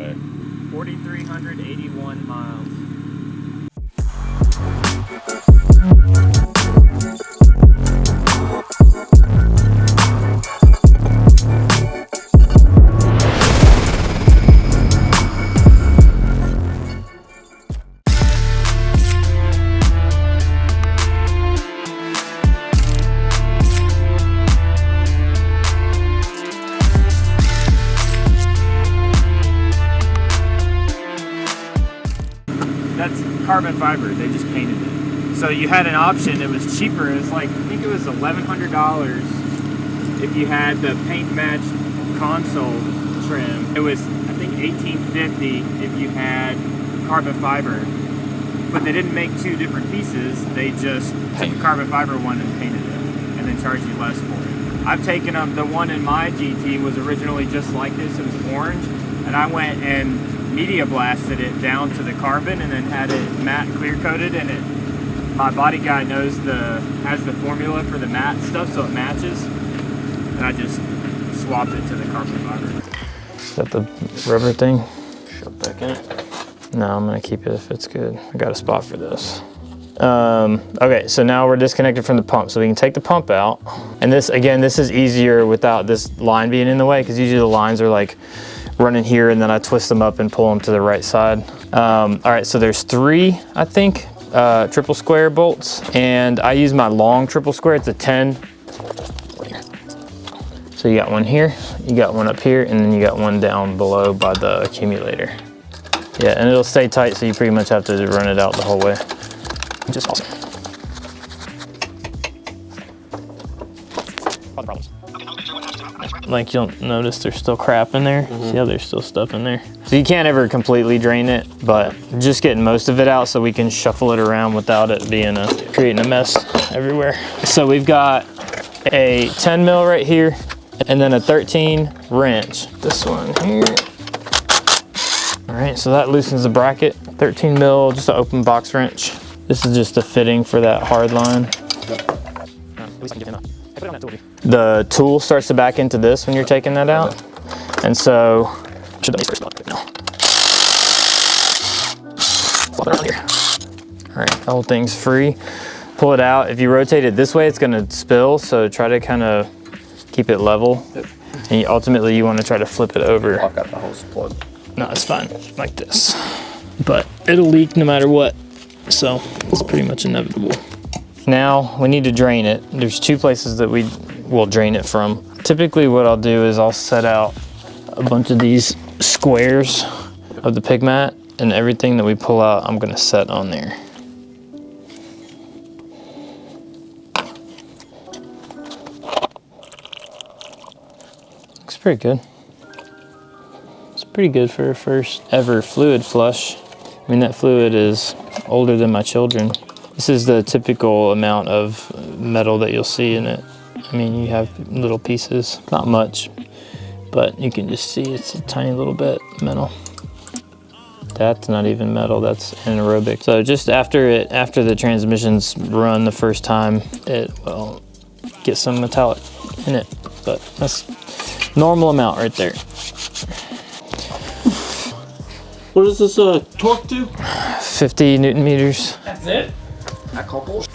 today? 4,381 miles. That's carbon fiber, they just painted it. So you had an option, it was cheaper, it was like, I think it was $1,100 if you had the paint matched console trim. It was, I think, $1,850 if you had carbon fiber. But they didn't make two different pieces, they just took the carbon fiber one and painted it, and then charged you less for it. I've taken them, the one in my GT was originally just like this, it was orange, and I went and media blasted it down to the carbon and then had it matte clear coated, and it, my body guy has the formula for the matte stuff so it matches, and I just swapped it to the carbon fiber. Is that the rubber thing? Shove back in it. No, I'm gonna keep it if it's good. I got a spot for this. Okay, so now we're disconnected from the pump, so we can take the pump out. And this, again, this is easier without this line being in the way, because usually the lines are like running here and then I twist them up and pull them to the right side. All right, so there's 3, I think, triple square bolts, and I use my long triple square, it's a 10. So you got one here, you got one up here, and then you got one down below by the accumulator. Yeah, and it'll stay tight, so you pretty much have to run it out the whole way. Just awesome. Like, you'll notice there's still crap in there. See how there's still stuff in there? So you can't ever completely drain it, but just getting most of it out so we can shuffle it around without it being creating a mess everywhere. So we've got a 10 mil right here, and then a 13 wrench. This one here. All right, so that loosens the bracket. 13 mil, just an open box wrench. This is just a fitting for that hard line. The tool starts to back into this when you're taking that out. And so, should have first spot now. Flop it around here. All right, the whole thing's free. Pull it out. If you rotate it this way, it's gonna spill, so try to kind of keep it level. And ultimately, you wanna try to flip it over. I've got the hose plug. No, it's fine, like this. But it'll leak no matter what, so it's pretty much inevitable. Now we need to drain it. There's 2 places that we will drain it from. Typically what I'll do is I'll set out a bunch of these squares of the pig mat, and everything that we pull out, I'm gonna set on there. Looks pretty good. It's pretty good for a first ever fluid flush. I mean, that fluid is older than my children. This is the typical amount of metal that you'll see in it. I mean, you have little pieces, not much, but you can just see it's a tiny little bit metal. That's not even metal, that's anaerobic. So just after the transmission's run the first time, it will get some metallic in it, but that's normal amount right there. What is this torque to? 50 Newton meters. That's it? A couple?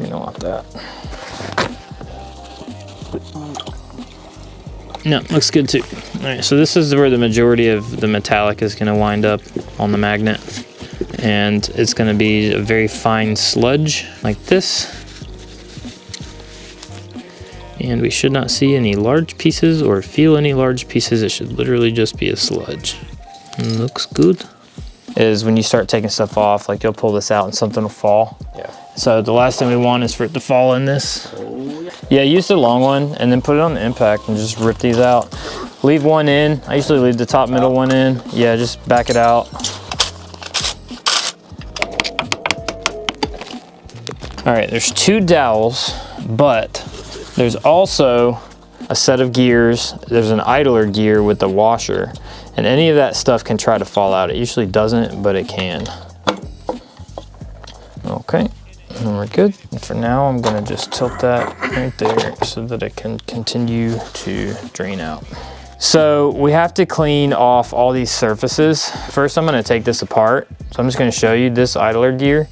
You don't want that. No, looks good too. All right, so this is where the majority of the metallic is gonna wind up on the magnet. And it's gonna be a very fine sludge like this. And we should not see any large pieces or feel any large pieces. It should literally just be a sludge. Looks good. Is when you start taking stuff off, like you'll pull this out and something will fall. Yeah. So the last thing we want is for it to fall in this. Yeah, use the long one and then put it on the impact and just rip these out. Leave one in. I usually leave the top middle one in. Yeah, just back it out. All right, there's 2 dowels, but there's also a set of gears. There's an idler gear with the washer, and any of that stuff can try to fall out. It usually doesn't, but it can. Okay, and we're good. And for now, I'm gonna just tilt that right there so that it can continue to drain out. So we have to clean off all these surfaces. First, I'm gonna take this apart. So I'm just gonna show you this idler gear.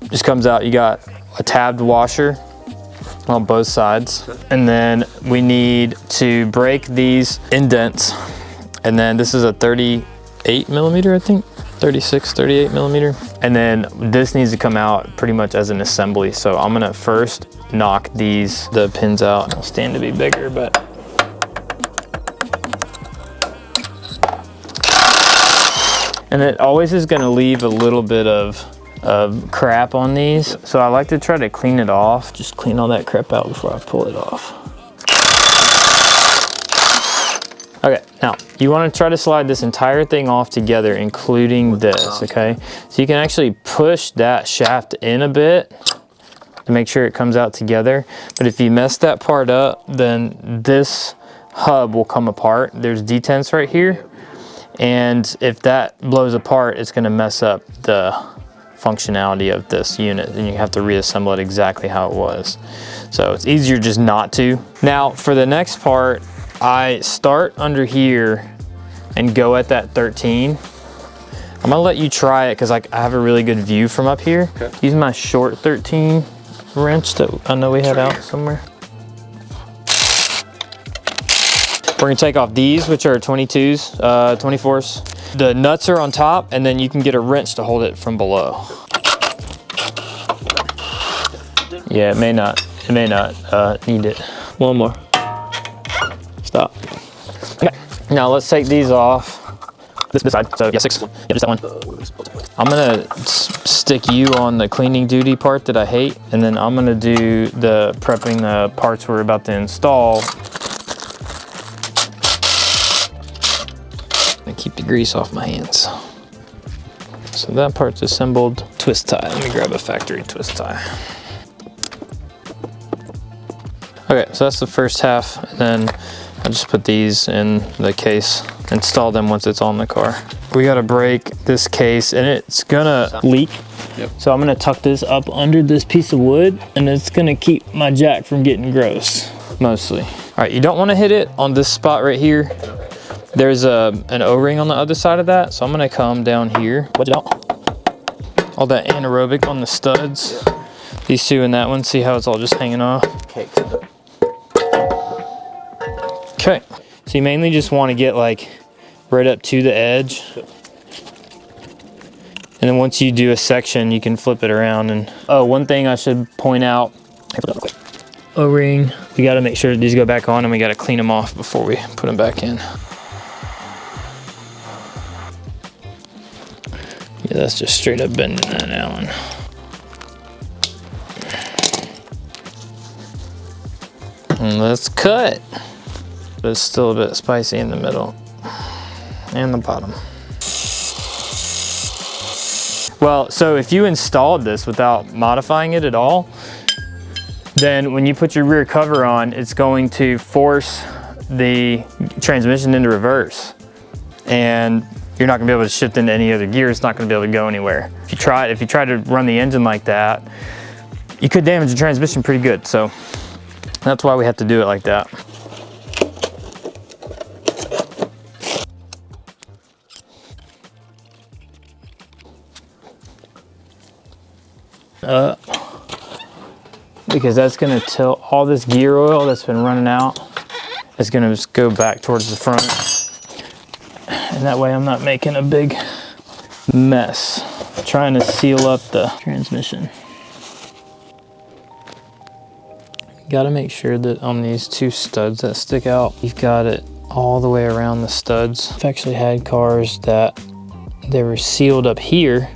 Just comes out, you got a tabbed washer on both sides. And then we need to break these indents. And then this is a 38 millimeter, I think. 36, 38 millimeter. And then this needs to come out pretty much as an assembly. So I'm gonna first knock the pins out. It'll stand to be bigger, but. And it always is gonna leave a little bit of crap on these. So I like to try to clean it off. Just clean all that crap out before I pull it off. Okay, now you want to try to slide this entire thing off together, including this, okay? So you can actually push that shaft in a bit to make sure it comes out together. But if you mess that part up, then this hub will come apart. There's detents right here. And if that blows apart, it's gonna mess up the functionality of this unit, and you have to reassemble it exactly how it was. So it's easier just not to. Now for the next part, I start under here and go at that 13. I'm gonna let you try it because I have a really good view from up here. Okay. Use my short 13 wrench that I know we had out somewhere. We're gonna take off these, which are 22s, 24s. The nuts are on top, and then you can get a wrench to hold it from below. Yeah, it may not need it. One more. Stop. Okay, now let's take these off. This side, so yeah, 6, yeah, just that one. I'm gonna stick you on the cleaning duty part that I hate, and then I'm gonna do the prepping the parts we're about to install. And keep the grease off my hands. So that part's assembled. Twist tie, let me grab a factory twist tie. Okay, so that's the first half, and then I just put these in the case, install them once it's on the car. We gotta break this case, and it's gonna leak. Yep. So I'm gonna tuck this up under this piece of wood, and it's gonna keep my jack from getting gross, mostly. All right, you don't wanna hit it on this spot right here. There's an O-ring on the other side of that, so I'm gonna come down here, watch it out. All that anaerobic on the studs. These two and that one, see how it's all just hanging off? Okay, so you mainly just want to get like right up to the edge. And then once you do a section, you can flip it around. And oh, one thing I should point out, O-ring, we got to make sure these go back on, and we got to clean them off before we put them back in. Yeah, that's just straight up bending that Allen. And let's cut. But it's still a bit spicy in the middle and the bottom. Well, so if you installed this without modifying it at all, then when you put your rear cover on, it's going to force the transmission into reverse. And you're not gonna be able to shift into any other gear. It's not gonna be able to go anywhere. If you try to run the engine like that, you could damage the transmission pretty good. So that's why we have to do it like that. Because that's gonna tilt all this gear oil that's been running out. It's gonna just go back towards the front. And that way I'm not making a big mess trying to seal up the transmission. Got to make sure that on these two studs that stick out, you've got it all the way around the studs. I've actually had cars that they were sealed up here,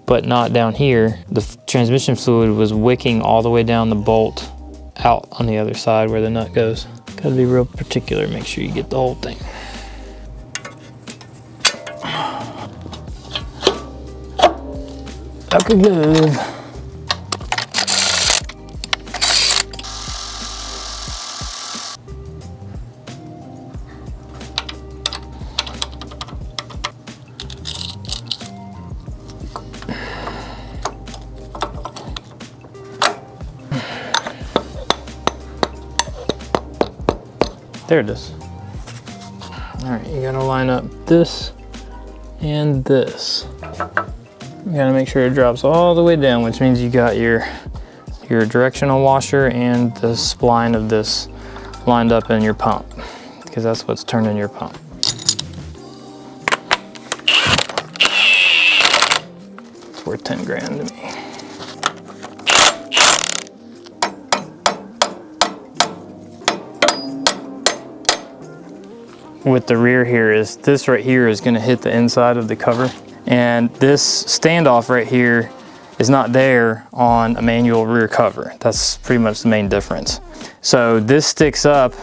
but not down here. The transmission fluid was wicking all the way down the bolt out on the other side where the nut goes. Got to be real particular, make sure you get the whole thing. Okay, good. There it is. All right, you gotta line up this and this. You gotta make sure it drops all the way down, which means you got your directional washer and the spline of this lined up in your pump, because that's what's turning your pump. It's worth 10 grand to me. With the rear here is, this right here is gonna hit the inside of the cover. And this standoff right here is not there on a manual rear cover. That's pretty much the main difference. So this sticks up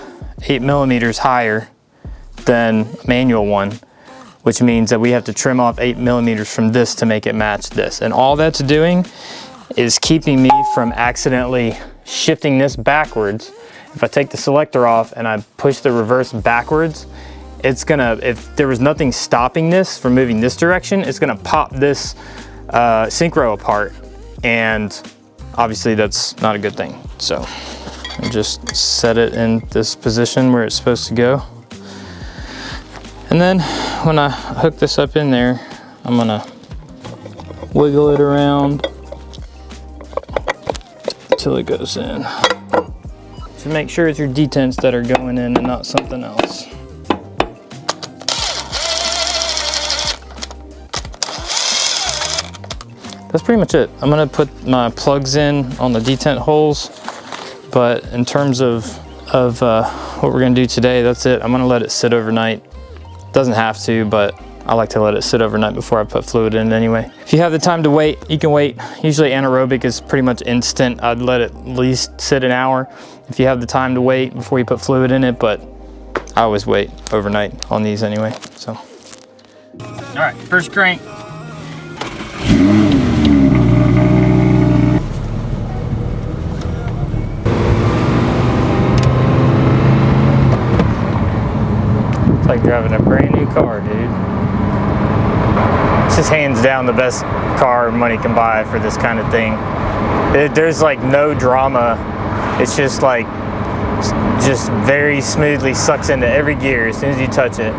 8 millimeters higher than a manual one, which means that we have to trim off 8 millimeters from this to make it match this. And all that's doing is keeping me from accidentally shifting this backwards. If I take the selector off and I push the reverse backwards, it's gonna, if there was nothing stopping this from moving this direction, it's gonna pop this synchro apart, and obviously that's not a good thing. So I just set it in this position where it's supposed to go. And then when I hook this up in there, I'm gonna wiggle it around until it goes in. So make sure it's your detents that are going in and not something else. That's pretty much it. I'm gonna put my plugs in on the detent holes, but in terms of what we're gonna do today, that's it. I'm gonna let it sit overnight. Doesn't have to, but I like to let it sit overnight before I put fluid in anyway. If you have the time to wait, you can wait. Usually anaerobic is pretty much instant. I'd let it at least sit an hour if you have the time to wait before you put fluid in it, but I always wait overnight on these anyway, so. All right, first crank. It's like driving a brand new car, dude. It's just hands down the best car money can buy for this kind of thing. There's like no drama. It's just like, just very smoothly sucks into every gear as soon as you touch it.